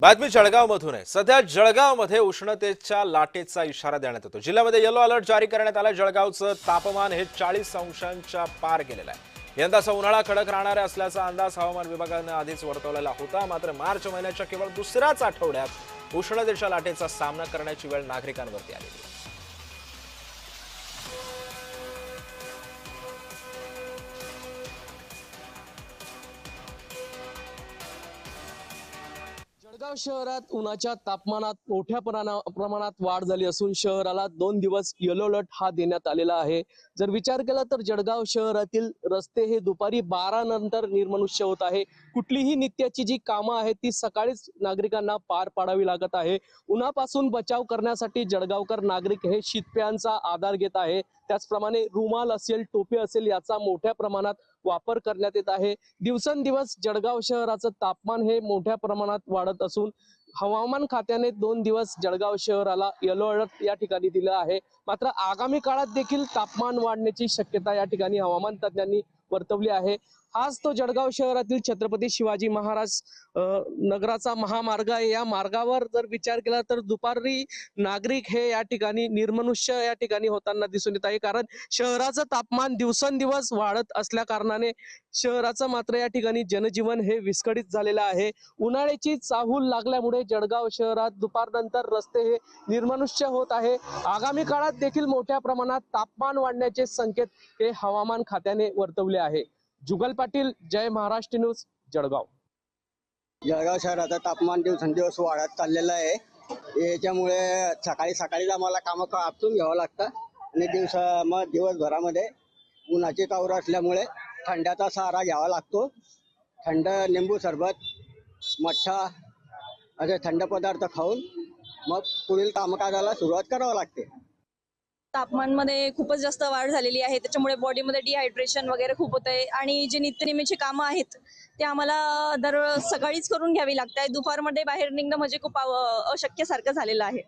बातमी जळगावमधून आहे। सध्या जळगावमध्ये उष्णतेच्या लाटेचा इशारा देण्यात येतो। जिल्ह्यामध्ये येलो अलर्ट जारी करण्यात आला। जळगावचं तापमान हे 40 अंशांच्या पार गेलेलं आहे। यंदाचा उन्हाळा कडक राहणार असल्याचा अंदाज हवामान विभागाने आधीच वर्तवलेला होता। मात्र मार्च महिन्याच्या केवळ दुसऱ्याच आठवड्यात उष्णतेच्या लाटेचा सामना करण्याची वेळ नागरिकांवरती आली आहे। जळगाव शहरात उन्हाच्या तापमानात मोठ्या प्रमाणात वाढ झाली असून शहराला 2 दिवस येलो अलर्ट हा देण्यात आलेला आहे। जर विचार केला तर जळगाव शहरातील रस्ते हे दुपारी 12 नंतर निर्मनुष्य होत आहे। कुठलीही नित्याची जी कामं आहेत ती सकाळीच नागरिकांना पार पाडावी लागत आहे। उन्हापासून बचाव करण्यासाठी जळगावकर नागरिक हे शीतपेयांचा आधार घेत आहे। त्याचप्रमाणे रुमाल असेल, टोपी असेल याचा मोठ्या प्रमाणात वापर करण्यात येत आहे। दिवसेंदिवस जळगाव शहराचं तापमान हे मोठ्या प्रमाणात वाढत असून हवामान खात्याने 2 दिवस जळगाव शहराला येलो अलर्ट या ठिकाणी दिलं आहे। मात्र आगामी काळात देखील तापमान वाढण्याची शक्यता या ठिकाणी हवामान तज्ञांनी वर्तवली आहे। हाच तो जळगाव शहरातील छत्रपती शिवाजी महाराज नगराचा महामार्ग आहे। या मार्गावर जर विचार केला तर दुपारी नागरिक हे या ठिकाणी निर्मनुष्य या ठिकाणी होताना दिसून येत आहे। कारण शहराचं तापमान दिवसेंदिवस वाढत असल्या कारणाने शहराचं मात्र या ठिकाणी जनजीवन हे विस्कळीत झालेलं आहे। उन्हाळ्याची चाहूल लागल्यामुळे जळगाव शहरात दुपारनंतर रस्ते हे निर्मनुष्य होत आहे। आगामी काळात देखील मोठ्या प्रमाणात तापमान वाढण्याचे संकेत हे हवामान खात्याने वर्तवले आहे। जुगल पाटील, जय महाराष्ट्र न्यूज, जळगाव। जळगाव शहराचं तापमान दिवसेंदिवस वाढत चाललेलं आहे। याच्यामुळे सकाळीच आम्हाला कामं आपटून घ्यावं लागतं आणि दिवसभरामध्ये उन्हाची तावरं असल्यामुळे थंडाचा सहारा घ्यावा लागतो। थंड लिंबू सरबत, मठ्ठा असे थंड पदार्थ खाऊन मग पुढील कामकाजाला सुरुवात करावी लागते। तापमानमध्ये खूपच जास्त वाढ झालेली आहे। त्याच्यामुळे बॉडीमध्ये डिहायड्रेशन वगैरे खूप होत आहे आणि जे नित्यनेमीची कामं आहेत ते आम्हाला सकाळीच करून घ्यावी लागत आहे। दुपारमध्ये बाहेर निघणं म्हणजे खूप अशक्य सारखं झालेलं आहे।